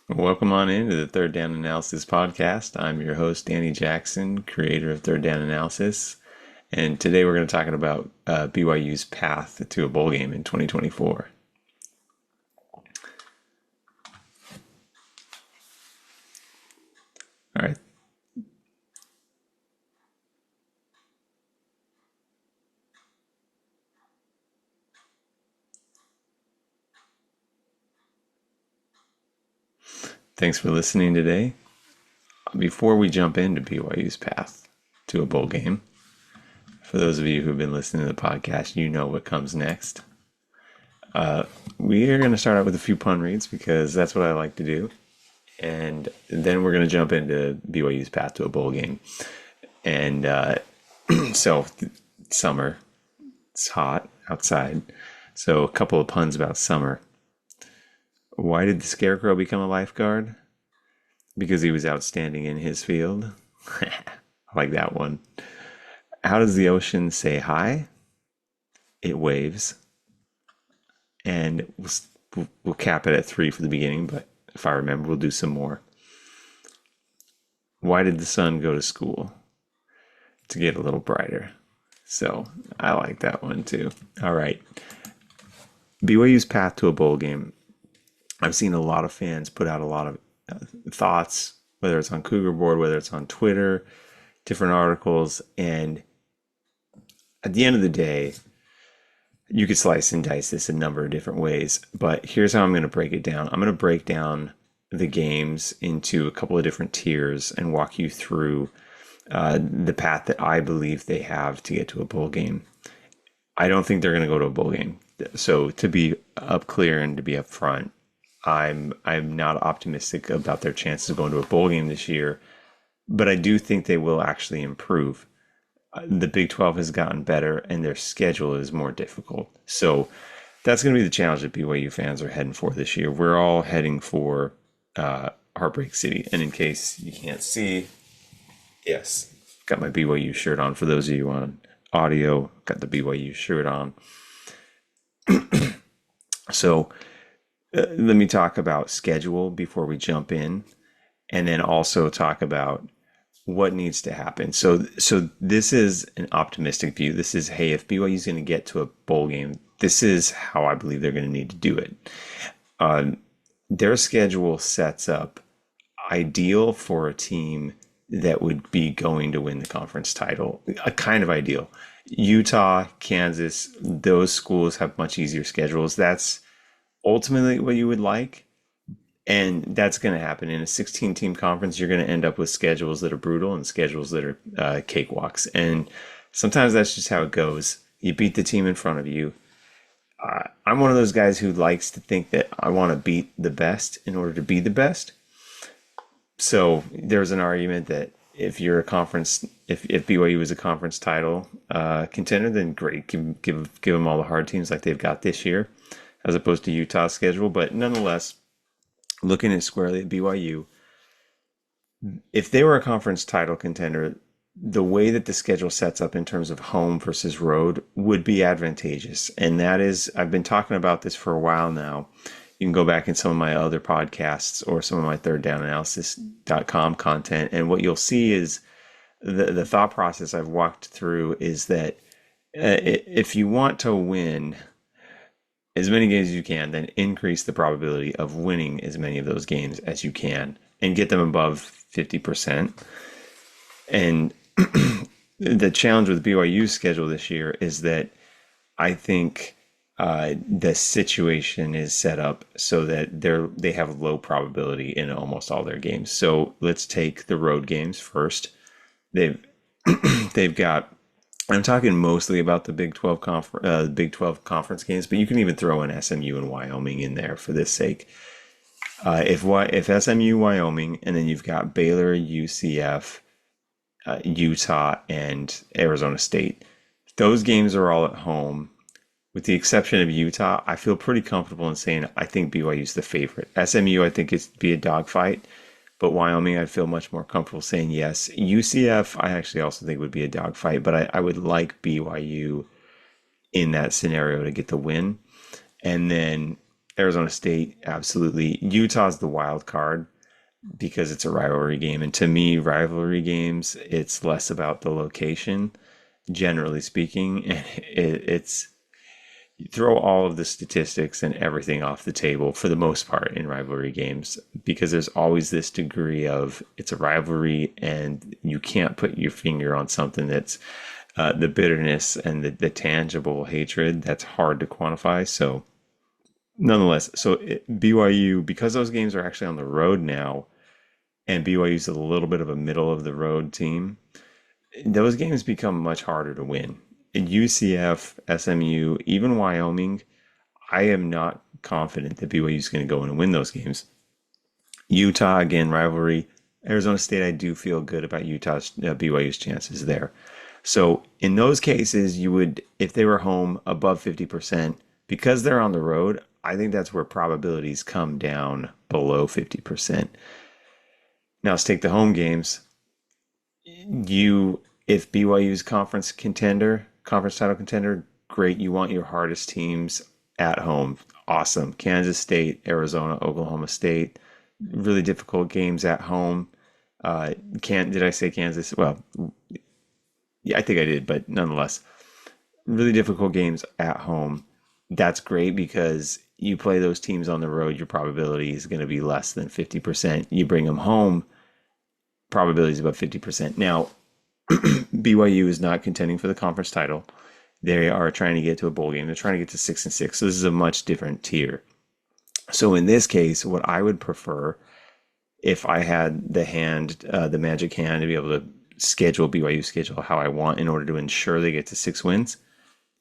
Welcome on into the Third Down Analysis podcast. I'm your host, Danny Jackson, creator of Third Down Analysis. And today we're going to talk about BYU's path to a bowl game in 2024. All right. Thanks for listening today. Before we jump into BYU's path to a bowl game, for those of you who've been listening to the podcast, you know what comes next. We are going to start out with a few pun reads because that's what I like to do. And then we're going to jump into BYU's path to a bowl game. And summer, it's hot outside. So a couple of puns about summer. Why did the Scarecrow become a lifeguard? Because he was outstanding in his field. I like that one. How does the ocean say hi? It waves. And we'll cap it at 3 for the beginning, but if I remember, we'll do some more. Why did the sun go to school? To get a little brighter. So I like that one too. All right. BYU's path to a bowl game. I've seen a lot of fans put out a lot of thoughts, whether it's on Cougar Board, whether it's on Twitter, different articles. And at the end of the day, you could slice and dice this a number of different ways. But here's how I'm going to break it down. I'm going to break down the games into a couple of different tiers and walk you through the path that I believe they have to get to a bowl game. I don't think they're going to go to a bowl game. So to be up clear and to be up front, I'm not optimistic about their chances of going to a bowl game this year, but I do think they will actually improve. The Big 12 has gotten better and their schedule is more difficult. So that's going to be the challenge that BYU fans are heading for this year. We're all heading for Heartbreak City. And in case you can't see, yes, got my BYU shirt on. For those of you on audio, got the BYU shirt on. So let me talk about schedule before we jump in, and then also talk about what needs to happen. So this is an optimistic view. This is, hey, if BYU is going to get to a bowl game, this is how I believe they're going to need to do it. Their schedule sets up ideal for a team that would be going to win the conference title. A kind of ideal. Utah, Kansas, those schools have much easier schedules. That's ultimately what you would like. And that's going to happen in a 16-team conference. You're going to end up with schedules that are brutal and schedules that are cakewalks. And sometimes that's just how it goes. You beat the team in front of you. I'm one of those guys who likes to think that I want to beat the best in order to be the best. So there's an argument that if you're a conference, if BYU is a conference title contender, then great, give them all the hard teams like they've got this year, as opposed to Utah's schedule. But nonetheless, looking at squarely at BYU, if they were a conference title contender, the way that the schedule sets up in terms of home versus road would be advantageous. And that is, I've been talking about this for a while now. You can go back in some of my other podcasts or some of my thirddownanalysis.com content. And what you'll see is the thought process I've walked through is that if you want to win as many games as you can, then increase the probability of winning as many of those games as you can and get them above 50%. And the challenge with BYU's schedule this year is that I think the situation is set up so that they have low probability in almost all their games. So let's take the road games first. They've got, I'm talking mostly about the Big 12 conference games, but you can even throw in SMU and Wyoming in there for this sake. If SMU, Wyoming, and then you've got Baylor, UCF, Utah, and Arizona State. Those games are all at home. With the exception of Utah, I feel pretty comfortable in saying I think BYU is the favorite. SMU, I think it's be a dogfight, but Wyoming, I feel much more comfortable saying yes. UCF, I actually also think would be a dogfight, but I would like BYU in that scenario to get the win. And then Arizona State, absolutely. Utah's the wild card because it's a rivalry game. And to me, rivalry games, it's less about the location, generally speaking. It's you throw all of the statistics and everything off the table for the most part in rivalry games because there's always this degree of it's a rivalry and you can't put your finger on something that's the bitterness and the tangible hatred that's hard to quantify. So, nonetheless, BYU, because those games are actually on the road now, and BYU's a little bit of a middle of the road team, those games become much harder to win. In UCF, SMU, even Wyoming, I am not confident that BYU is going to go in and win those games. Utah, again, rivalry. Arizona State, I do feel good about Utah's BYU's chances there. So in those cases, you would, if they were home above 50%, because they're on the road, I think that's where probabilities come down below 50%. Now let's take the home games. If BYU's conference title contender, great. You want your hardest teams at home. Awesome. Kansas State, Arizona, Oklahoma State, really difficult games at home. Can't did I say Kansas? Well, yeah, I think I did, but nonetheless, really difficult games at home. That's great because you play those teams on the road, your probability is going to be less than 50%. You bring them home, probability is about 50%. Now, BYU is not contending for the conference title. They are trying to get to a bowl game. They're trying to get to 6-6. So this is a much different tier. So in this case, what I would prefer if I had the magic hand to be able to schedule BYU schedule how I want in order to ensure they get to 6 wins,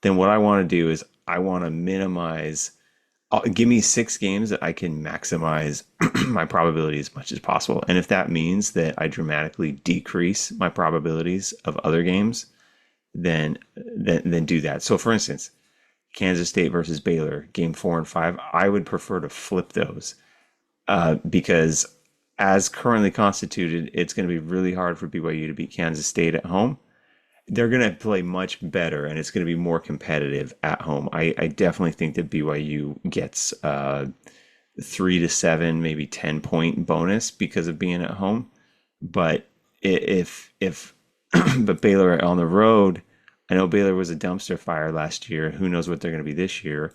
then what I want to do is I want to minimize. Give me 6 games that I can maximize my probability as much as possible. And if that means that I dramatically decrease my probabilities of other games, then do that. So for instance, Kansas State versus Baylor, game 4 and 5, I would prefer to flip those because as currently constituted, it's going to be really hard for BYU to beat Kansas State at home. They're going to play much better and it's going to be more competitive at home. I definitely think that BYU gets 3 to 7, maybe 10 point bonus because of being at home. But if but Baylor on the road, I know Baylor was a dumpster fire last year. Who knows what they're going to be this year?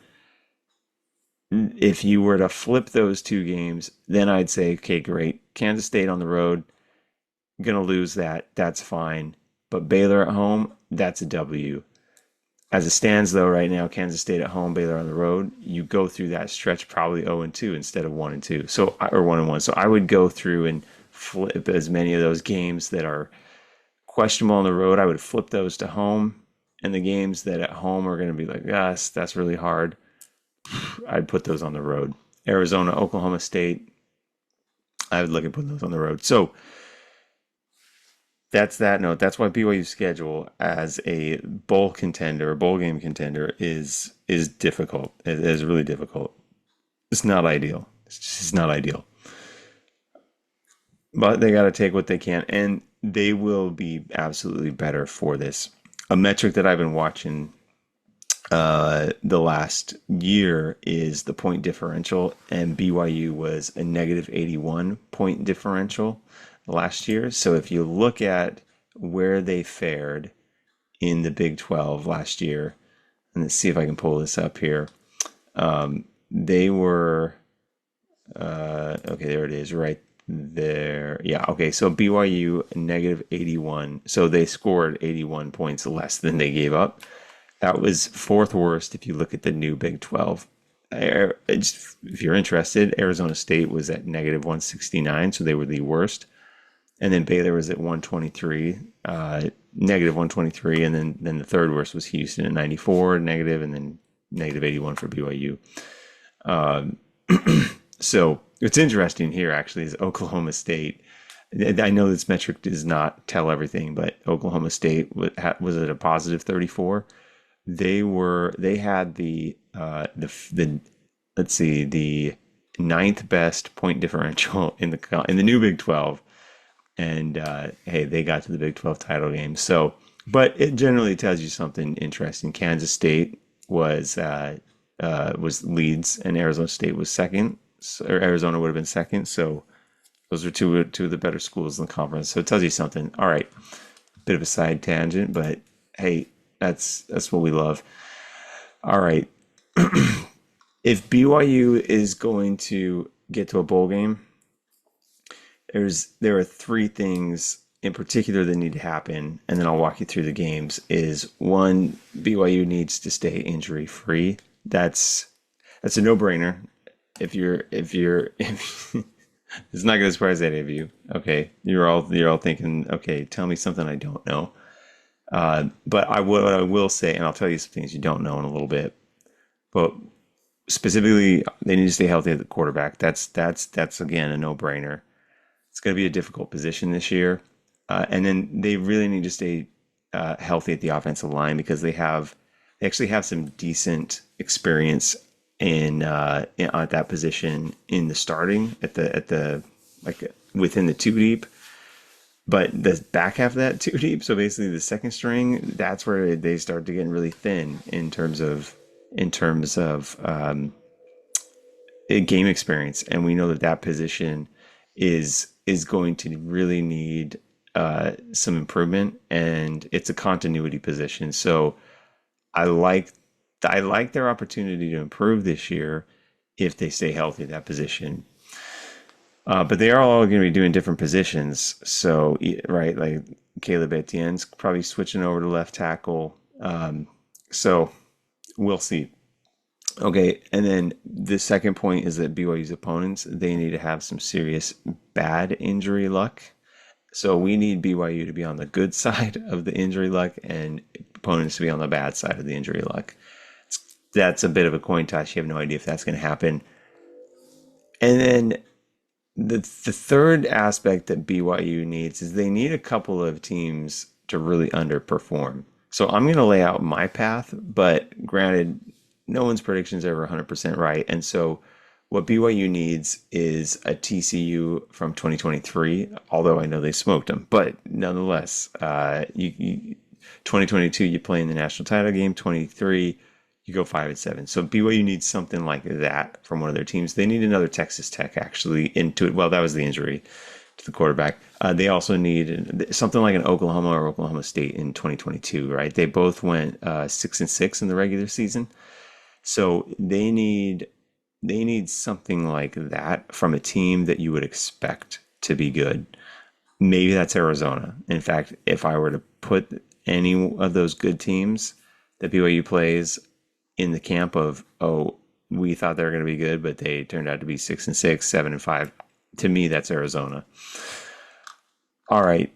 If you were to flip those 2 games, then I'd say, okay, great. Kansas State on the road, going to lose that. That's fine. But Baylor at home, that's a W. As it stands, though, right now, Kansas State at home, Baylor on the road, you go through that stretch probably 0-2 instead of 1-2, or 1-1. So I would go through and flip as many of those games that are questionable on the road. I would flip those to home, and the games that at home are going to be like, yes, that's really hard. I'd put those on the road. Arizona, Oklahoma State, I would look at putting those on the road. So that's that note. That's why BYU's schedule as a bowl contender, a bowl game contender, is difficult. It is really difficult. It's not ideal. It's just not ideal. But they got to take what they can, and they will be absolutely better for this. A metric that I've been watching the last year is the point differential, and BYU was a negative 81 point differential last year. So if you look at where they fared in the Big 12 last year, and let's see if I can pull this up here. They were, okay, there it is, right there. Yeah, okay, so BYU negative 81. So they scored 81 points less than they gave up. That was 4th worst if you look at the new Big 12. If you're interested, Arizona State was at negative 169, so they were the worst. And then Baylor was at 123, negative 123, and then the 3rd worst was Houston at 94, negative, and then negative 81 for BYU. So what's interesting here actually is Oklahoma State. I know this metric does not tell everything, but Oklahoma State was at a positive 34. They had the let's see, the 9th best point differential in the new Big 12, and hey, they got to the Big 12 title game. So, but it generally tells you something interesting. Kansas State was was leads, and Arizona State was second, or Arizona would have been second. So those are two of the better schools in the conference. So it tells you something. All right, bit of a side tangent, but hey, that's what we love. All right, if BYU is going to get to a bowl game, there are three things in particular that need to happen, and then I'll walk you through the games. Is one, BYU needs to stay injury free. That's a no brainer. If it's not going to surprise any of you. Okay, you're all thinking, okay, tell me something I don't know. But what I will say, and I'll tell you some things you don't know in a little bit. But specifically, they need to stay healthy at the quarterback. That's again a no brainer. It's going to be a difficult position this year. And then they really need to stay healthy at the offensive line because they actually have some decent experience at that position in the starting at the like within the two deep. But the back half of that two deep, so basically the second string, that's where they start to get really thin in terms of game experience, and we know that position is going to really need some improvement, and it's a continuity position. So I like their opportunity to improve this year if they stay healthy at that position. But they are all going to be doing different positions. So right, like Caleb Etienne's probably switching over to left tackle. So we'll see. Okay, and then the second point is that BYU's opponents, they need to have some serious bad injury luck. So we need BYU to be on the good side of the injury luck and opponents to be on the bad side of the injury luck. That's a bit of a coin toss. You have no idea if that's going to happen. And then the third aspect that BYU needs is they need a couple of teams to really underperform. So I'm going to lay out my path, but granted, no one's predictions are ever 100% right. And so what BYU needs is a TCU from 2023, although I know they smoked them. But nonetheless, 2022, you play in the national title game. 23, you go 5-7. So BYU needs something like that from one of their teams. They need another Texas Tech actually into it. Well, that was the injury to the quarterback. They also need something like an Oklahoma or Oklahoma State in 2022, right? They both went 6-6 in the regular season. So they need something like that from a team that you would expect to be good. Maybe that's Arizona. In fact, if I were to put any of those good teams that BYU plays in the camp of, oh, we thought they were going to be good, but they turned out to be 6-6, 7-5. To me, that's Arizona. All right.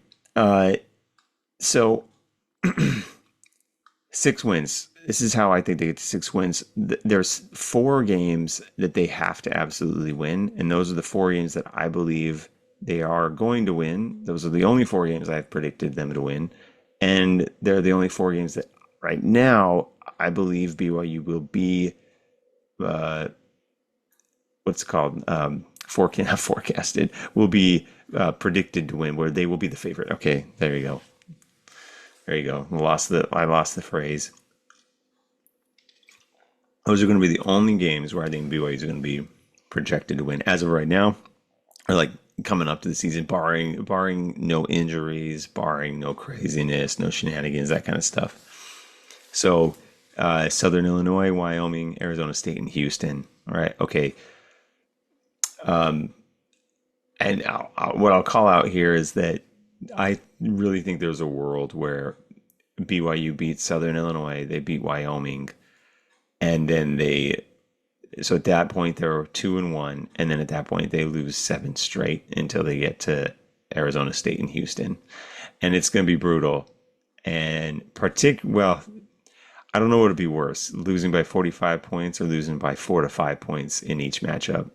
So 6 wins. This is how I think they get to 6 wins. There's 4 games that they have to absolutely win, and those are the 4 games that I believe they are going to win. Those are the only 4 games I've predicted them to win, and they're the only 4 games that right now I believe BYU will be what's it called not forecasted, will be predicted to win, where they will be the favorite. Okay, there you go. There you go. I lost the phrase. Those are going to be the only games where I think BYU is going to be projected to win as of right now, or like coming up to the season, barring no injuries, barring no craziness, no shenanigans, that kind of stuff. So Southern Illinois, Wyoming, Arizona State, and Houston. All right. Okay. And what I'll call out here is that I really think there's a world where BYU beats Southern Illinois, they beat Wyoming, and then so at that point they're 2-1, and then at that point they lose 7 straight until they get to Arizona State and Houston, and it's going to be brutal. And I don't know what would be worse, losing by 45 points or losing by 4 to 5 points in each matchup.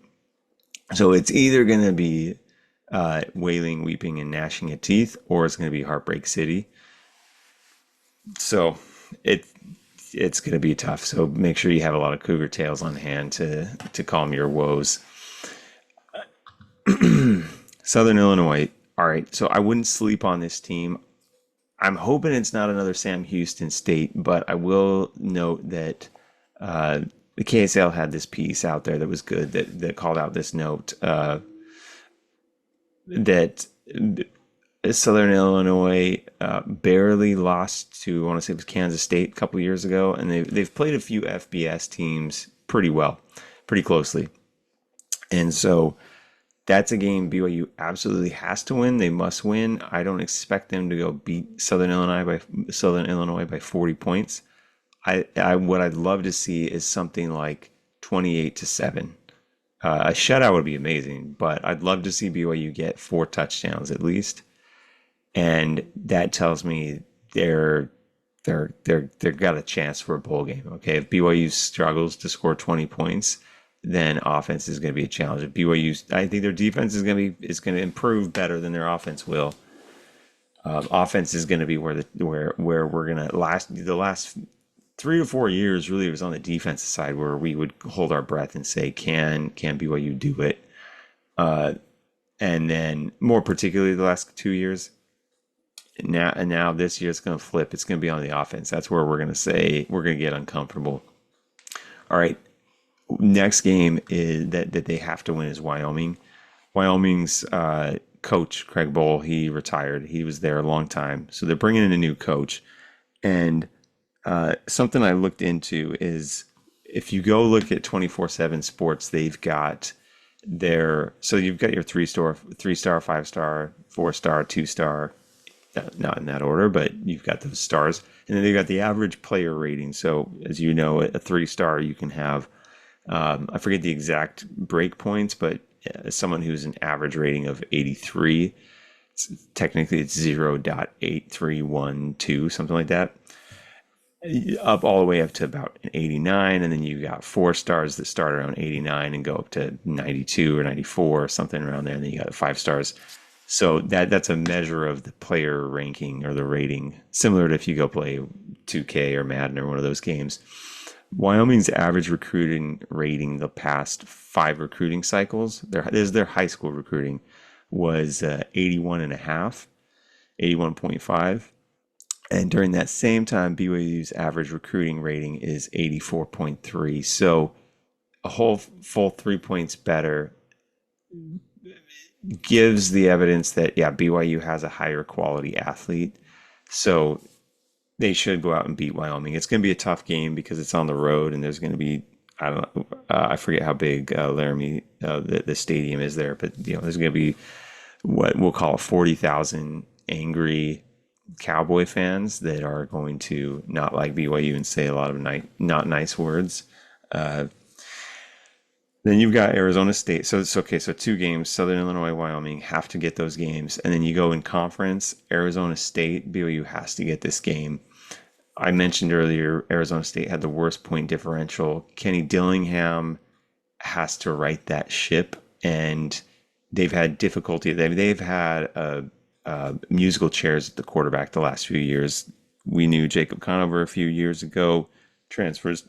So it's either going to be wailing, weeping, and gnashing of teeth, or it's going to be Heartbreak City. So it's going to be tough. So make sure you have a lot of cougar tails on hand to calm your woes. Southern Illinois. All right. So I wouldn't sleep on this team. I'm hoping it's not another Sam Houston State, but I will note that the KSL had this piece out there that was good that called out this note that Southern Illinois barely lost to, I want to say it was Kansas State a couple of years ago, and they've played a few FBS teams pretty well, pretty closely, and so that's a game BYU absolutely has to win. They must win. I don't expect them to go beat Southern Illinois by 40 points. I what I'd love to see is something like 28-7. A shutout would be amazing, but I'd love to see BYU get 4 touchdowns at least, and that tells me they're got a chance for a bowl game. Okay, if BYU struggles to score 20 points, then offense is going to be a challenge. If BYU, I think their defense is going to improve better than their offense will. Offense is going to be where we're going to the last 3 to 4 years really was on the defensive side where we would hold our breath and say, can BYU do it? And then more particularly the last 2 years. Now this year it's going to flip. It's going to be on the offense. That's where we're going to say we're going to get uncomfortable. All right. Next game is that they have to win is Wyoming. Wyoming's coach, Craig Bowl, he retired. He was there a long time. So they're bringing in a new coach. And something I looked into is if you go look at 24/7 Sports, they've got so you've got your 3-star, 5-star, 4-star, 2-star, not in that order, but you've got those stars. And then they've got the average player rating. So as you know, a 3-star, you can have, I forget the exact break points, but someone who's an average rating of 83, technically it's 0.8312, something like that, up all the way up to about an 89. And then you got 4 stars that start around 89 and go up to 92 or 94 or something around there. And then you got 5 stars. So that's a measure of the player ranking or the rating, similar to if you go play 2K or Madden or one of those games. Wyoming's average recruiting rating the past 5 recruiting cycles, their high school recruiting, was 81.5, 81.5. And during that same time, BYU's average recruiting rating is 84.3. So a whole full 3 points better gives the evidence that, yeah, BYU has a higher quality athlete. So they should go out and beat Wyoming. It's going to be a tough game because it's on the road and there's going to be, I don't know, I forget how big Laramie, the stadium is there, but there's going to be what we'll call 40,000 angry Cowboy fans that are going to not like BYU and say a lot of not nice words. Then you've got Arizona State. So it's okay. So 2 games, Southern Illinois, Wyoming have to get those games. And then you go in conference, Arizona State, BYU has to get this game. I mentioned earlier, Arizona State had the worst point differential. Kenny Dillingham has to right that ship. And they've had difficulty. They've had musical chairs at the quarterback the last few years. We knew Jacob Conover a few years ago, transfers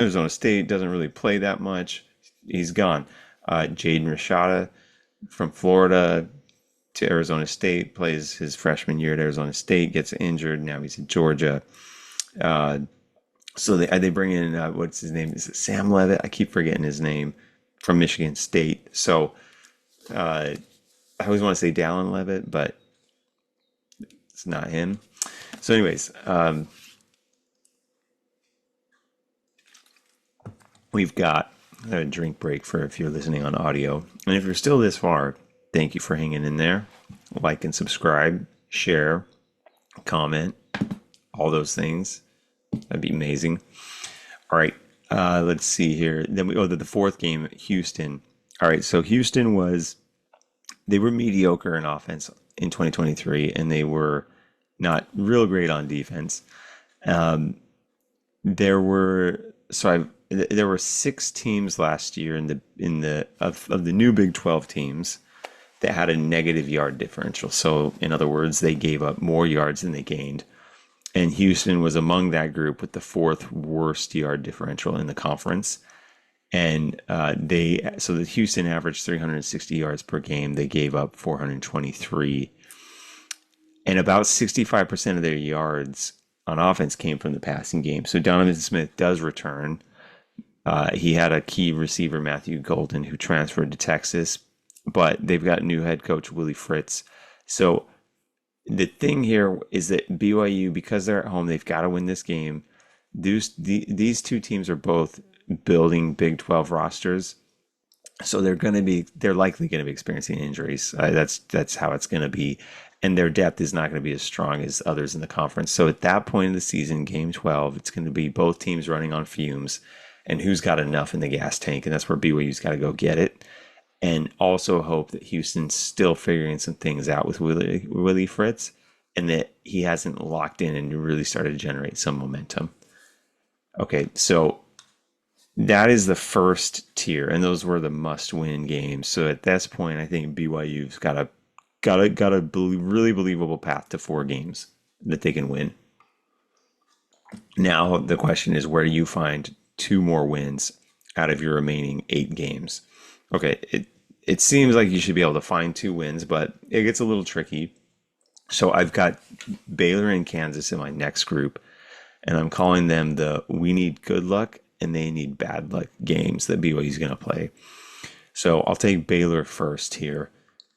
Arizona State, doesn't really play that much. He's gone. Jaden Rashada from Florida to Arizona State, plays his freshman year at Arizona State, gets injured. Now he's at Georgia. So they bring in, what's his name? Is it Sam Levitt? I keep forgetting his name, from Michigan State. So I always want to say Dallin Levitt, but it's not him. So anyways, we've got a drink break for if you're listening on audio. And if you're still this far, thank you for hanging in there. Like and subscribe, share, comment, all those things. That'd be amazing. All right, let's see here. Then we go to the 4th game, Houston. All right, so Houston they were mediocre in offense in 2023, and they were not real great on defense. There were 6 teams last year of the new Big 12 teams that had a negative yard differential. So in other words, they gave up more yards than they gained. And Houston was among that group with the 4th worst yard differential in the conference. And so the Houston averaged 360 yards per game. They gave up 423. And about 65% of their yards on offense came from the passing game. So Donovan Smith does return. He had a key receiver, Matthew Golden, who transferred to Texas, but they've got new head coach Willie Fritz. So the thing here is that BYU, because they're at home, they've got to win this game. These two teams are both building Big 12 rosters, so they're likely going to be experiencing injuries. That's how it's going to be, and their depth is not going to be as strong as others in the conference. So at that point in the season, Game 12, it's going to be both teams running on fumes, and who's got enough in the gas tank, and that's where BYU's got to go get it. And also hope that Houston's still figuring some things out with Willie Fritz, and that he hasn't locked in and really started to generate some momentum. Okay, so that is the first tier, and those were the must-win games. So at this point, I think BYU's got a really believable path to 4 games that they can win. Now the question is, where do you find 2 more wins out of your remaining 8 games? Okay, it seems like you should be able to find 2 wins, but it gets a little tricky. So I've got Baylor and Kansas in my next group, and I'm calling them the we need good luck and they need bad luck games that BYU is going to play. So I'll take Baylor first here.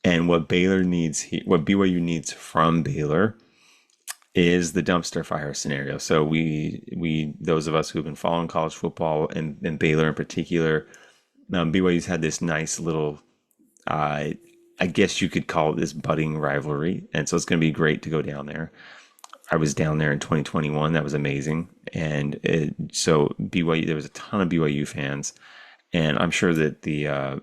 And what what BYU needs from Baylor is the dumpster fire scenario. So we those of us who've been following college football and Baylor in particular, BYU's had this nice little, I guess you could call it this budding rivalry. And so it's going to be great to go down there. I was down there in 2021. That was amazing. And so BYU, there was a ton of BYU fans. And I'm sure that the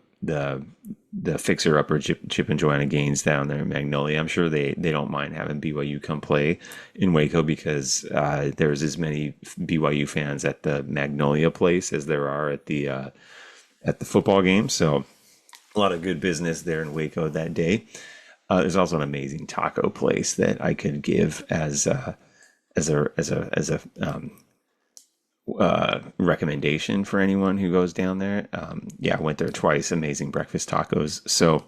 fixer-upper Chip and Joanna Gaines down there in Magnolia, I'm sure they don't mind having BYU come play in Waco, because there's as many BYU fans at the Magnolia place as there are at the football game. So a lot of good business there in Waco that day. There's also an amazing taco place that I could give as a recommendation for anyone who goes down there. I went there twice. Amazing breakfast tacos. So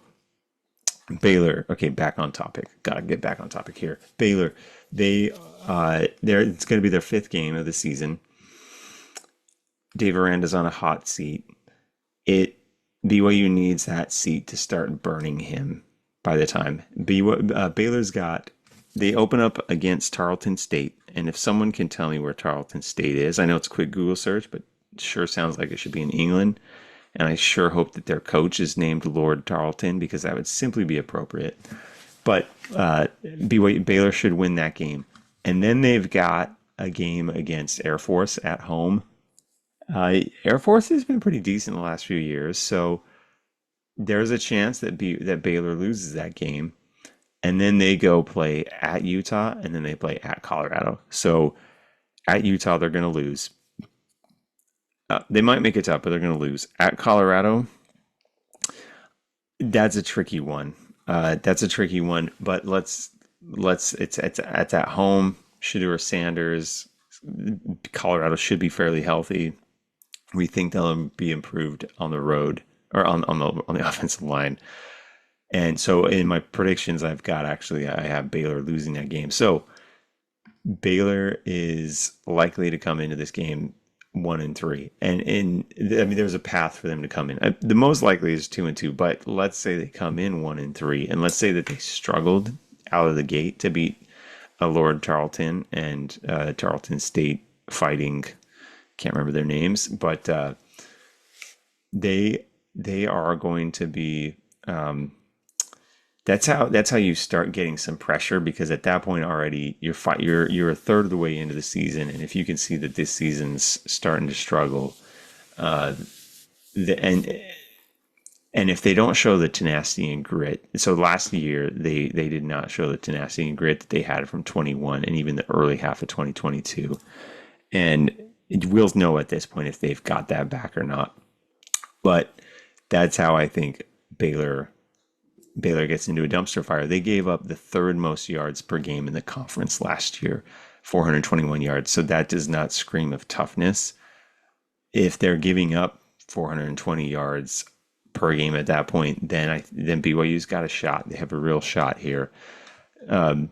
Baylor. Okay, back on topic. Gotta get back on topic here. Baylor. It's going to be their 5th game of the season. Dave Aranda's on a hot seat. BYU needs that seat to start burning him. By the time Baylor's they open up against Tarleton State, and if someone can tell me where Tarleton State is, I know it's a quick Google search, but it sure sounds like it should be in England, and I sure hope that their coach is named Lord Tarleton, because that would simply be appropriate. But Baylor should win that game, and then they've got a game against Air Force at home. Air Force has been pretty decent the last few years, so there's a chance that Baylor loses that game, and then they go play at Utah, and then they play at Colorado. So at Utah, they're going to lose. They might make it up, but they're going to lose. At Colorado, that's a tricky one. But it's at home. Shedeur Sanders, Colorado should be fairly healthy. We think they'll be improved on the road, or on the offensive line. And so in my predictions, I have Baylor losing that game. So Baylor is likely to come into this game 1-3. And there's a path for them to come in. The most likely is 2-2, but let's say they come in 1-3, and let's say that they struggled out of the gate to beat Lord Tarleton and Tarleton State Fighting. Can't remember their names, but they are going to be. That's how you start getting some pressure, because at that point already you're a third of the way into the season, and if you can see that this season's starting to struggle, and if they don't show the tenacity and grit, so last year they did not show the tenacity and grit that they had from 21 and even the early half of 2022, and we'll know at this point if they've got that back or not. But that's how I think Baylor gets into a dumpster fire. They gave up the 3rd most yards per game in the conference last year, 421 yards. So that does not scream of toughness. If they're giving up 420 yards per game at that point, then BYU's got a shot. They have a real shot here. And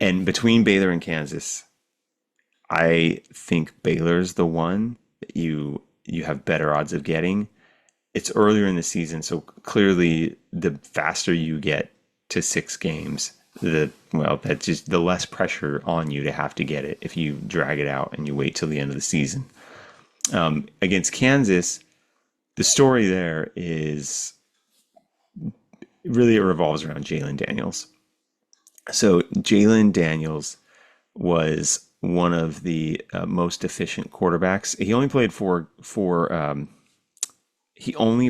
between Baylor and Kansas, I think Baylor's the one that you have better odds of getting. It's earlier in the season, so clearly the faster you get to 6 games, that's just the less pressure on you to have to get it if you drag it out and you wait till the end of the season. Against Kansas, the story there is really it revolves around Jalen Daniels. So Jalen Daniels was one of the most efficient quarterbacks. He only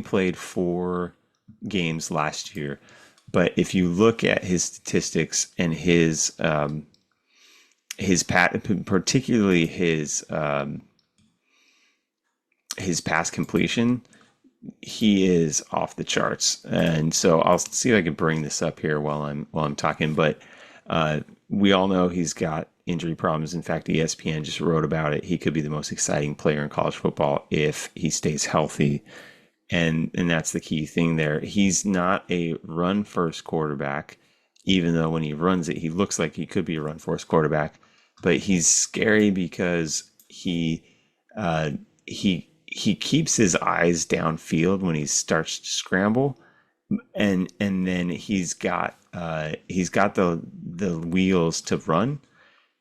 played 4 games last year, but if you look at his statistics and particularly his pass completion, he is off the charts. And so I'll see if I can bring this up here while I'm talking. But we all know he's got injury problems. In fact, ESPN just wrote about it. He could be the most exciting player in college football if he stays healthy. And that's the key thing there. He's not a run first quarterback, even though when he runs it, he looks like he could be a run first quarterback. But he's scary because he keeps his eyes downfield when he starts to scramble, and then he's got the wheels to run.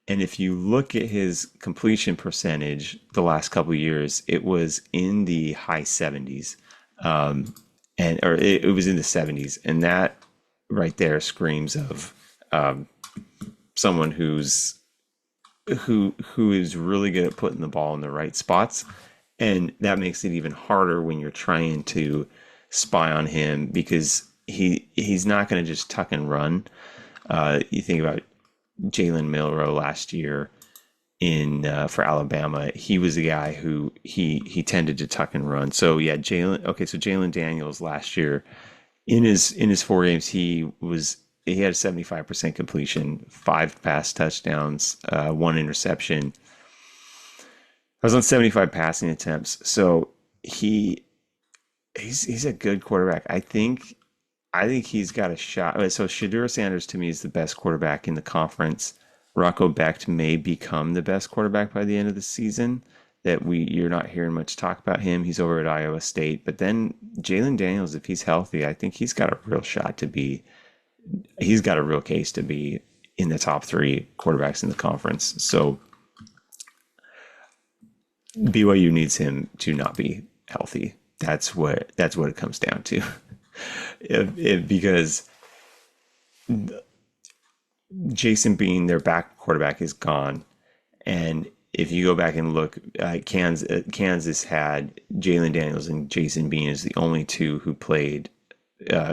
And if you look at his completion percentage the last couple of years, it was in the high 70s, it was in the 70s, and that right there screams of someone who is really good at putting the ball in the right spots. And that makes it even harder when you're trying to spy on him, because he's not going to just tuck and run. You think about Jalen Milroe last year for Alabama. He was the guy who he tended to tuck and run. So yeah, Jalen Daniels last year in his 4 games, he had a 75% completion, 5 pass touchdowns, 1 interception. I was on 75 passing attempts. So he's a good quarterback. I think he's got a shot. So Shedeur Sanders to me is the best quarterback in the conference. Rocco Becht may become the best quarterback by the end of the season. You're not hearing much talk about him. He's over at Iowa State. But then Jalen Daniels, if he's healthy, I think he's got a real shot to be. He's got a real case to be in the top 3 quarterbacks in the conference. So BYU needs him to not be healthy. That's what it comes down to. Because Jason Bean, their back quarterback, is gone, and if you go back and look, Kansas had Jalen Daniels and Jason Bean as the only 2 who played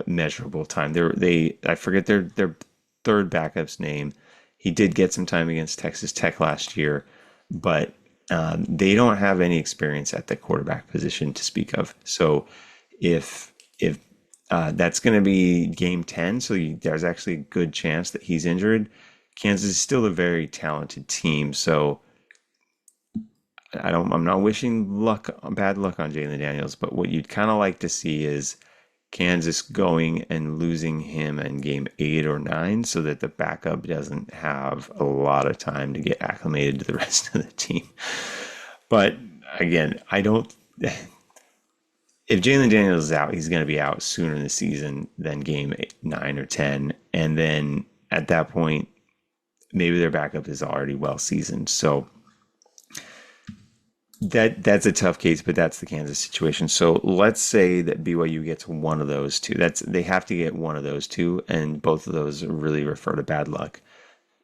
measurable time. I forget their third backup's name. He did get some time against Texas Tech last year, but they don't have any experience at the quarterback position to speak of. So if that's going to be game 10, so there's actually a good chance that he's injured. Kansas is still a very talented team, so I'm not wishing bad luck on Jalen Daniels, but what you'd kind of like to see is Kansas going and losing him in game 8 or 9, so that the backup doesn't have a lot of time to get acclimated to the rest of the team. But again, if Jalen Daniels is out, he's going to be out sooner in the season than game 9 or 10. And then at that point, maybe their backup is already well seasoned. So that's a tough case, but that's the Kansas situation. So let's say that BYU gets one of those 2. They have to get one of those 2, and both of those really refer to bad luck.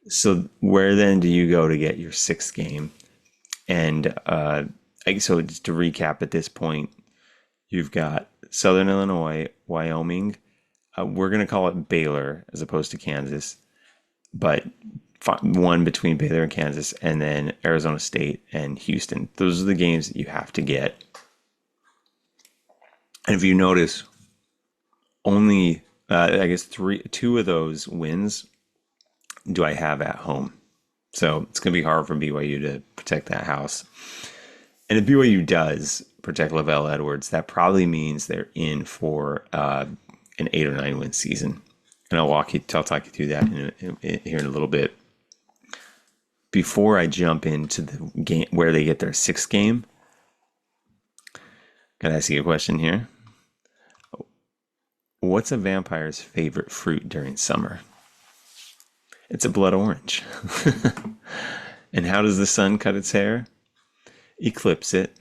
So where then do you go to get your 6th game? And so just to recap, at this point, you've got Southern Illinois, Wyoming. We're going to call it Baylor as opposed to Kansas, but one between Baylor and Kansas, and then Arizona State and Houston. Those are the games that you have to get. And if you notice, only I guess 2 of those wins do I have at home. So it's going to be hard for BYU to protect that house. And if BYU does protect Lavelle Edwards, that probably means they're in for an 8 or 9 win season. And I'll talk you through that here in a little bit. Before I jump into the game where they get their 6th game, Can I ask you a question here? What's a vampire's favorite fruit during summer? It's a blood orange. And how does the sun cut its hair? Eclipse it.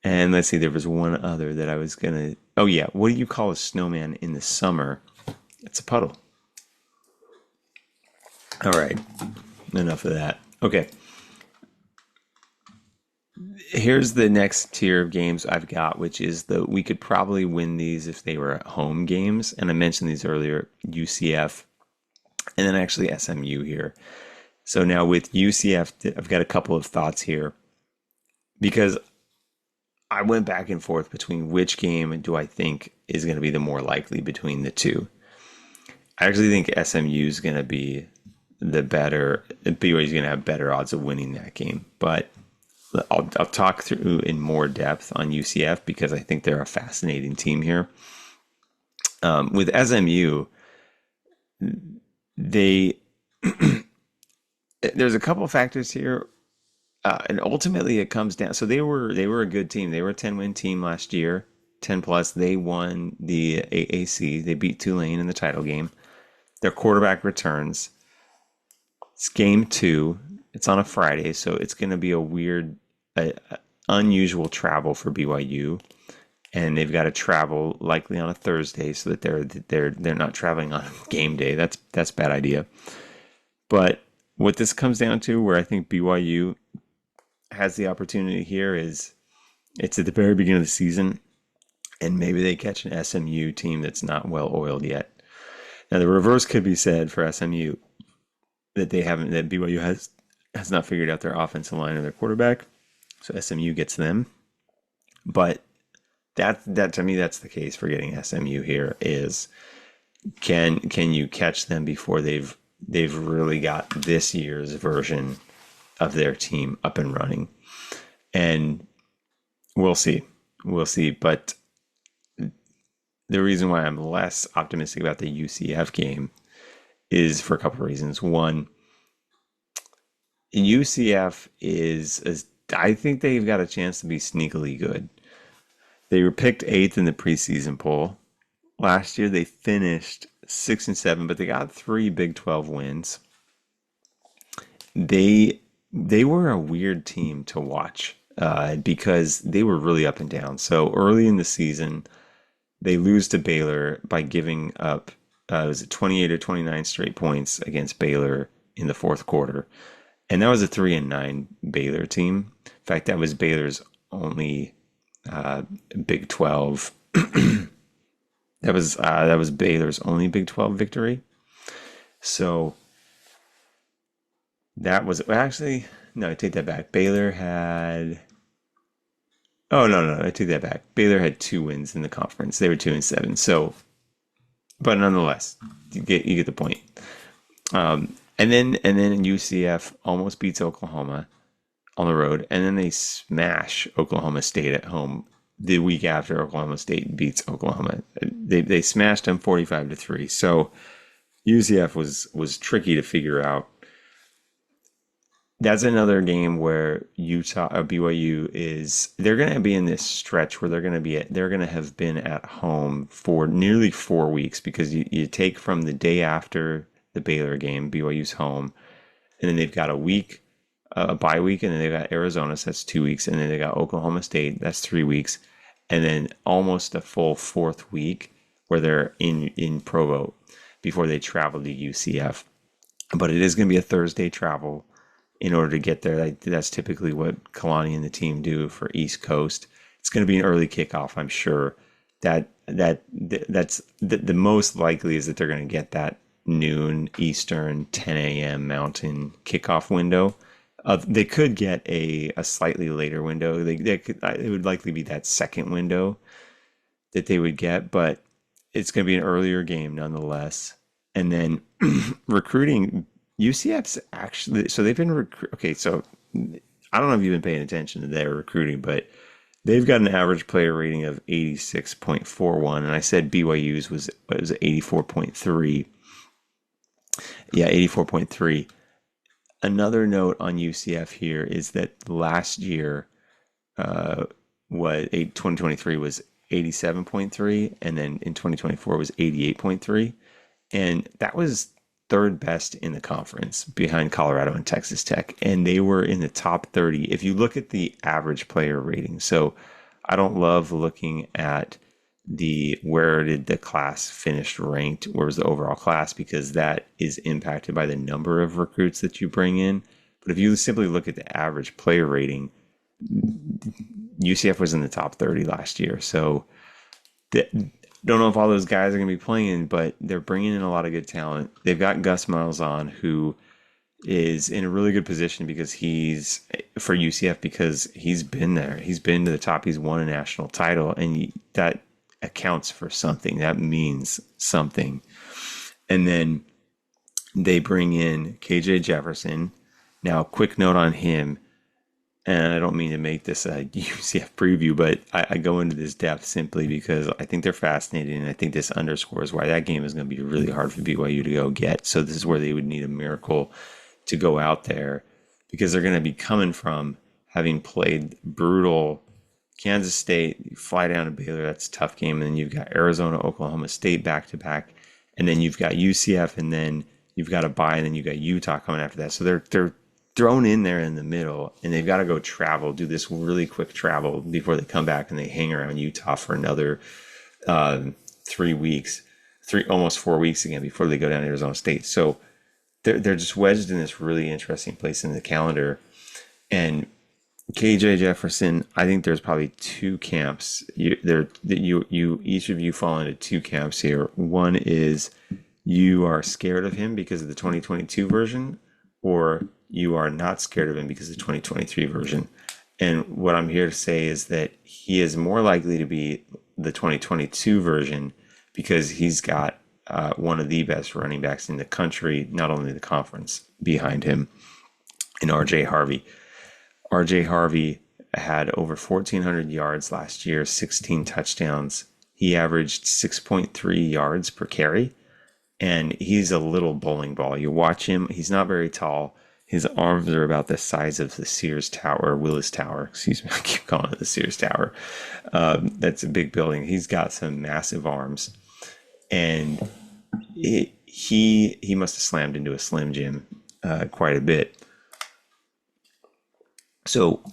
And let's see, there was one other that I was gonna. Oh yeah, what do you call a snowman in the summer? It's a puddle. All right, enough of that. Okay, here's the next tier of games I've got, which is we could probably win these if they were at home games. And I mentioned these earlier, UCF, and then actually SMU here. So now with UCF, I've got a couple of thoughts here because I went back and forth between which game do I think is going to be the more likely between the two. I actually think SMU is going to be the better. BYU is going to have better odds of winning that game, but I'll talk through in more depth on UCF because I think they're a fascinating team here. With SMU, they there's a couple of factors here, and ultimately it comes down. So they were a good team. They were a 10-win team last year, 10 plus. They won the AAC. They beat Tulane in the title game. Their quarterback returns. It's game 2. It's on a Friday, so it's going to be a weird, unusual travel for BYU, and they've got to travel likely on a Thursday so that they're not traveling on game day. That's a bad idea. But what this comes down to, where I think BYU has the opportunity here, is it's at the very beginning of the season, and maybe they catch an SMU team that's not well oiled yet. Now the reverse could be said for SMU, that BYU has not figured out their offensive line or their quarterback, so SMU gets them. But that to me, that's the case for getting SMU here. Is can you catch them before they've really got this year's version of their team up and running? And we'll see. But the reason why I'm less optimistic about the UCF game is for a couple of reasons. One, UCF I think they've got a chance to be sneakily good. They were picked 8th in the preseason poll. Last year they finished 6-7, but they got 3 Big 12 wins. They were a weird team to watch because they were really up and down. So early in the season, they lose to Baylor by giving up was it 28 or 29 straight points against Baylor in the fourth quarter. And that was a 3-9 Baylor team. In fact, that was Baylor's only Big 12. That was Baylor's only Big 12 victory. So that was actually no, I take that back. Baylor had. Oh no, I take that back. Baylor had 2 wins in the conference. They were 2-7. So, but nonetheless, you get the point. And then UCF almost beats Oklahoma on the road, and then they smash Oklahoma State at home the week after Oklahoma State beats Oklahoma. They smashed them 45-3. So UCF was tricky to figure out. That's another game where BYU they're going to be in this stretch where they're going to have been at home for nearly 4 weeks, because you take from the day after the Baylor game, BYU's home, and then they've got a week, a bye week, and then they've got Arizona, so that's 2 weeks, and then they got Oklahoma State, that's 3 weeks, and then almost a full 4th week where they're in Provo before they travel to UCF. But it is going to be a Thursday travel in order to get there. That's typically what Kalani and the team do for East Coast. It's going to be an early kickoff, I'm sure. That's the most likely is that they're going to get that noon Eastern, 10 a.m. Mountain kickoff window. They could get a slightly later window. It would likely be that second window that they would get, but it's going to be an earlier game nonetheless. And then recruiting, UCF's actually, so they've been okay. So I don't know if you've been paying attention to their recruiting, but they've got an average player rating of 86.41, and I said BYU's was 84.3. Yeah, 84.3. Another note on UCF here is that last year, uh, 2023 was 87.3, and then in 2024 was 88.3, and that was third best in the conference behind Colorado and Texas Tech, and they were in the top 30 if you look at the average player rating. So I don't love looking at the where did the class finish ranked, where was the overall class, because that is impacted by the number of recruits that you bring in. But if you simply look at the average player rating, UCF was in the top 30 last year. So don't know if all those guys are going to be playing, but they're bringing in a lot of good talent. They've got Gus Malzahn, who is in a really good position because he's for UCF because he's been there. He's been to the top. He's won a national title, and that accounts for something. That means something. And then they bring in KJ Jefferson. Now, quick note on him, and I don't mean to make this a UCF preview, but I go into this depth simply because I think they're fascinating, and I think this underscores why that game is going to be really hard for BYU to go get. So this is where they would need a miracle to go out there, because they're going to be coming from having played brutal Kansas State. You fly down to Baylor, that's a tough game, and then you've got Arizona, Oklahoma State back-to-back, and then you've got UCF, and then you've got a bye, and then you've got Utah coming after that. So they're thrown in there in the middle, and they've got to go do this really quick travel before they come back, and they hang around Utah for another 3 weeks, almost 4 weeks again before they go down to Arizona State. So they're just wedged in this really interesting place in the calendar. And KJ Jefferson, I think there's probably two camps. Each of you fall into two camps here. One is you are scared of him because of the 2022 version, or you are not scared of him because of the 2023 version. And what I'm here to say is that he is more likely to be the 2022 version because he's got one of the best running backs in the country, not only the conference, behind him, in RJ Harvey. RJ Harvey had over 1,400 yards last year, 16 touchdowns. He averaged 6.3 yards per carry, and he's a little bowling ball. You watch him, he's not very tall. His arms are about the size of the Sears Tower, Willis Tower. Excuse me, I keep calling it the Sears Tower. That's a big building. He's got some massive arms, and he must have slammed into a Slim Jim quite a bit. So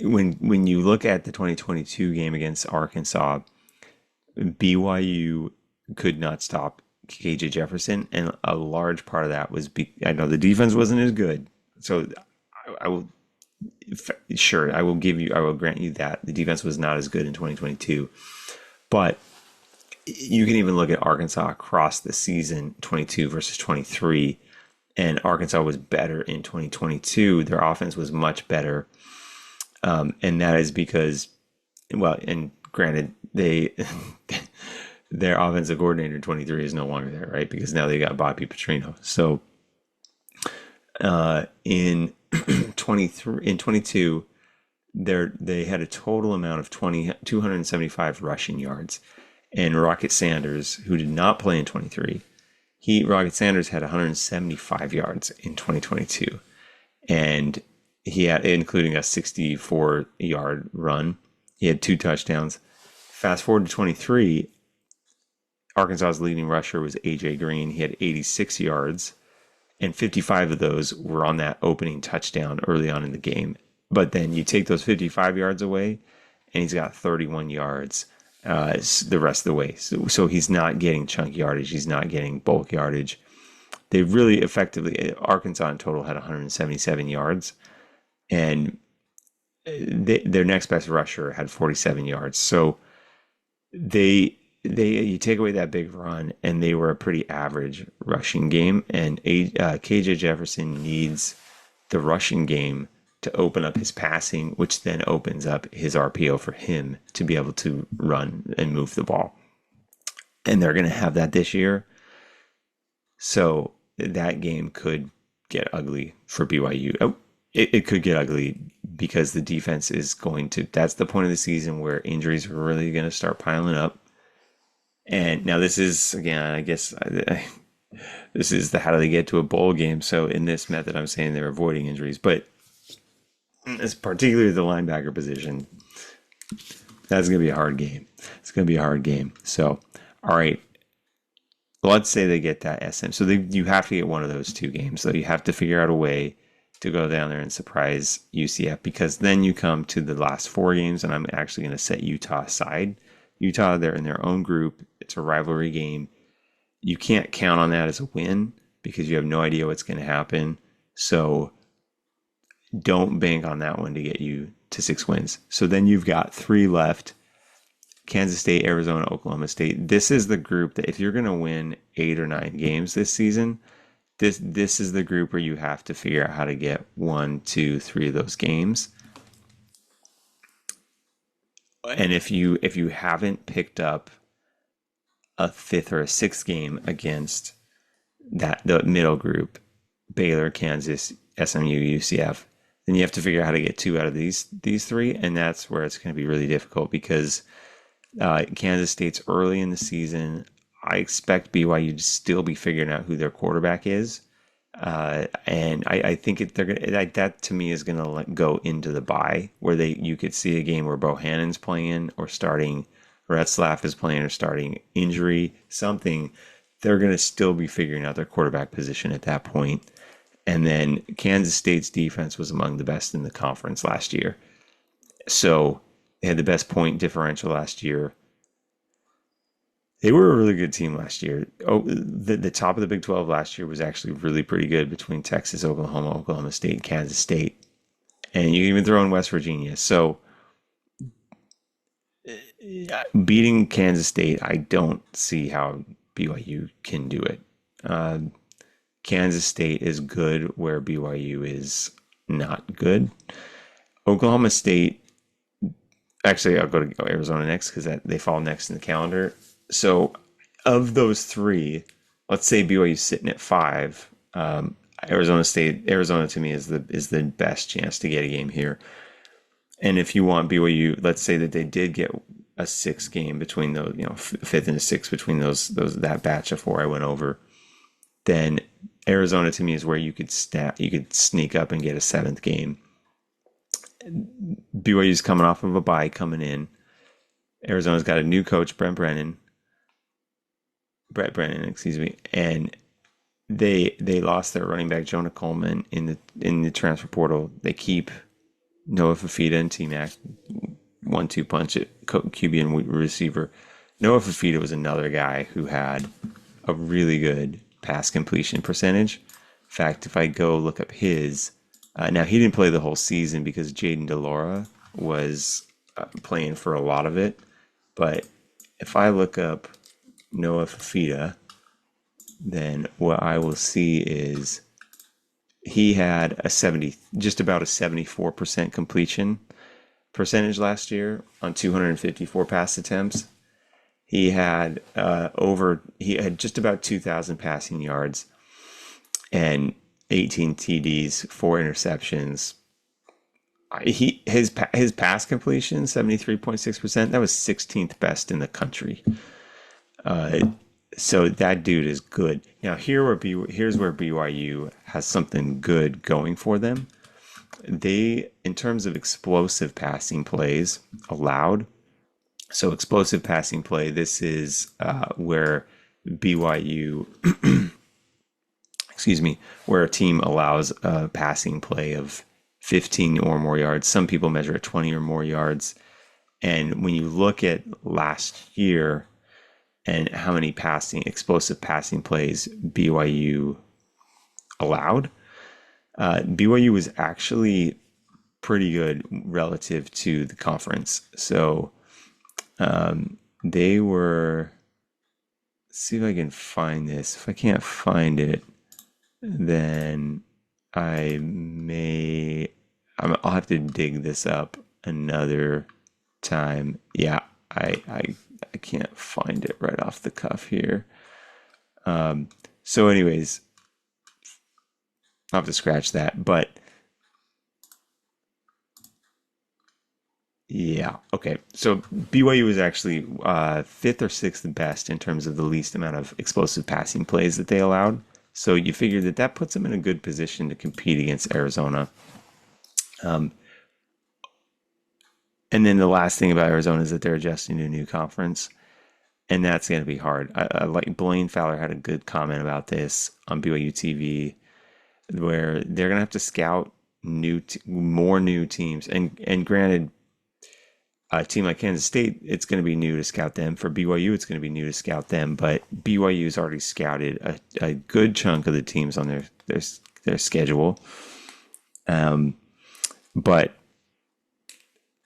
when you look at the 2022 game against Arkansas, BYU could not stop KJ Jefferson, and a large part of that was I know the defense wasn't as good, so I will grant you that the defense was not as good in 2022, but you can even look at Arkansas across the season, 22 versus 23, and Arkansas was better in 2022. Their offense was much better, and that is because, well, and granted, their offensive coordinator in 23 is no longer there, right? Because now they got Bobby Petrino. So in 22, they had a total amount of 275 rushing yards. And Rocket Sanders, who did not play in 23, Rocket Sanders had 175 yards in 2022. And he had, including a 64-yard run. He had 2 touchdowns. Fast forward to 23, Arkansas's leading rusher was A.J. Green. He had 86 yards, and 55 of those were on that opening touchdown early on in the game. But then you take those 55 yards away, and he's got 31 yards the rest of the way. So he's not getting chunk yardage. He's not getting bulk yardage. They really effectively, Arkansas in total had 177 yards, and their next best rusher had 47 yards. So you take away that big run, and they were a pretty average rushing game. And KJ Jefferson needs the rushing game to open up his passing, which then opens up his RPO for him to be able to run and move the ball. And they're going to have that this year. So that game could get ugly for BYU. Oh, it could get ugly because the defense is going to, that's the point of the season where injuries are really going to start piling up. And now this is, again, I guess This is the how do they get to a bowl game. So in this method, I'm saying they're avoiding injuries, but it's particularly the linebacker position. That's going to be a hard game. It's going to be a hard game. So, all right, let's say they get that SM. So you have to get one of those two games. So you have to figure out a way to go down there and surprise UCF, because then you come to the last four games, and I'm actually going to set Utah aside. Utah, they're in their own group. It's a rivalry game. You can't count on that as a win because you have no idea what's going to happen. So don't bank on that one to get you to 6 wins. So then you've got 3 left: Kansas State, Arizona, Oklahoma State. This is the group that if you're going to win 8 or 9 games this season, this is the group where you have to figure out how to get 1, 2, 3 of those games. And if you haven't picked up a 5th or a 6th game against the middle group, Baylor, Kansas, SMU, UCF, then you have to figure out how to get 2 out of these 3, and that's where it's going to be really difficult because Kansas State's early in the season. I expect BYU to still be figuring out who their quarterback is, and I think they're gonna. That to me is going to go into the bye, where you could see a game where Bohannon's playing or starting, Retzlaff is playing or starting, injury, something. They're going to still be figuring out their quarterback position at that point. And then Kansas State's defense was among the best in the conference last year. So they had the best point differential last year. They were a really good team last year. Oh, the top of the Big 12 last year was actually really pretty good between Texas, Oklahoma State, and Kansas State. And you can even throw in West Virginia. So beating Kansas State, I don't see how BYU can do it. Kansas State is good where BYU is not good. Oklahoma State, actually, I'll go to Arizona next because they fall next in the calendar. So, of those 3, let's say BYU's sitting at 5. Arizona to me is the best chance to get a game here. And if you want BYU, let's say that they did get a 6th game between those, 5th and a 6th between that batch of 4 I went over, then Arizona to me is where you could sneak up and get a 7th game. BYU's coming off of a bye coming in. Arizona's got a new coach, Brett Brennan, and they lost their running back Jonah Coleman in the transfer portal. They keep Noah Fafita and T-Mac, 1-2 punch at QB and receiver. Noah Fafita was another guy who had a really good pass completion percentage. In fact, if I go look up his, now he didn't play the whole season because Jaden DeLaura was playing for a lot of it. But if I look up Noah Fafita, then what I will see is he had just about a 74% completion percentage last year on 254 pass attempts. He had just about 2,000 passing yards and 18 TDs, 4 interceptions. His pass completion, 73.6%. That was 16th best in the country. So that dude is good. Now here's where BYU has something good going for them. They, in terms of explosive passing plays allowed. So explosive passing play, this is where BYU, where a team allows a passing play of 15 or more yards. Some people measure at 20 or more yards. And when you look at last year and how many explosive passing plays BYU allowed, BYU was actually pretty good relative to the conference. So they were, let's see if I can find this. If I can't find it, then I'll have to dig this up another time. Yeah, I can't find it right off the cuff here. So anyways, I'll have to scratch that, but yeah, okay. So BYU was actually 5th or 6th best in terms of the least amount of explosive passing plays that they allowed So you figure that that puts them in a good position to compete against Arizona. And then the last thing about Arizona is that they're adjusting to a new conference, and that's going to be hard. I like Blaine Fowler had a good comment about this on BYU TV, where they're going to have to scout more new teams. And granted, a team like Kansas State, it's going to be new to scout them. For BYU, it's going to be new to scout them. But BYU's already scouted a good chunk of the teams on their schedule. But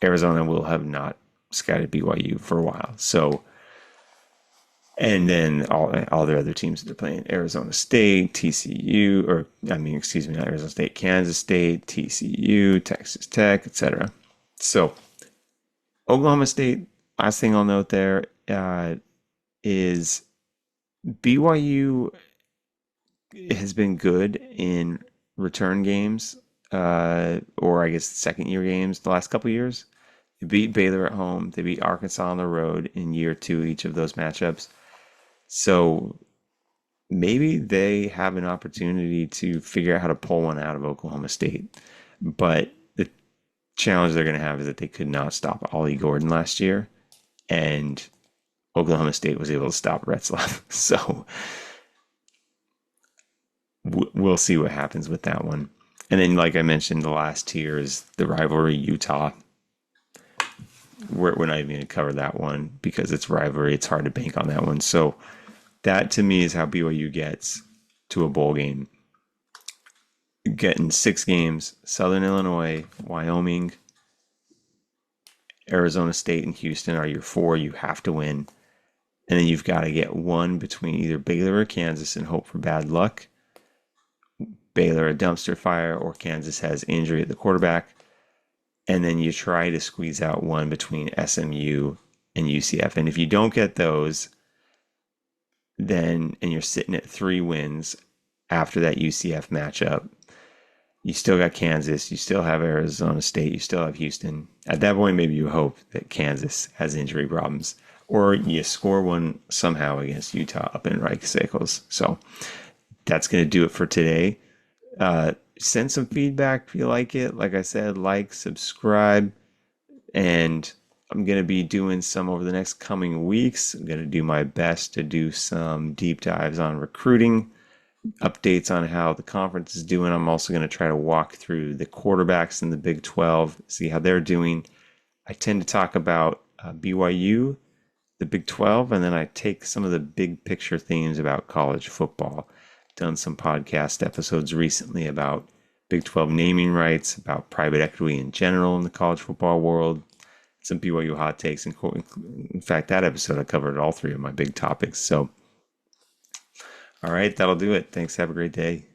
Arizona will have not scouted BYU for a while. So, and then all their other teams that they're playing: Arizona State, TCU, or I mean, excuse me, not Arizona State, Kansas State, TCU, Texas Tech, etc. So, Oklahoma State. Last thing I'll note there is BYU has been good in return games, or I guess second year games the last couple of years. They beat Baylor at home. They beat Arkansas on the road in year two, each of those matchups. So maybe they have an opportunity to figure out how to pull one out of Oklahoma State. But the challenge they're going to have is that they could not stop Ollie Gordon last year. And Oklahoma State was able to stop Retzlaff. So we'll see what happens with that one. And then, like I mentioned, the last tier is the rivalry Utah. We're not even going to cover that one because it's rivalry. It's hard to bank on that one. So that to me is how BYU gets to a bowl game. Getting 6 games: Southern Illinois, Wyoming, Arizona State, and Houston are your 4 you have to win. And then you've got to get one between either Baylor or Kansas and hope for bad luck. Baylor a dumpster fire, or Kansas has injury at the quarterback. And then you try to squeeze out one between SMU and UCF. And if you don't get those, then, and you're sitting at 3 wins after that UCF matchup, you still got Kansas, you still have Arizona State, you still have Houston. At that point, maybe you hope that Kansas has injury problems, or you score one somehow against Utah up in Rice-Eccles. So that's going to do it for today. Send some feedback if you like it. Like I said, like, subscribe, and I'm going to be doing some over the next coming weeks. I'm going to do my best to do some deep dives on recruiting, updates on how the conference is doing. I'm also going to try to walk through the quarterbacks in the Big 12, see how they're doing. I tend to talk about BYU, the Big 12, and then I take some of the big picture themes about college football. Done some podcast episodes recently about Big 12 naming rights, about private equity in general in the college football world, some BYU hot takes. In fact, that episode I covered all 3 of my big topics. So, all right, that'll do it. Thanks. Have a great day.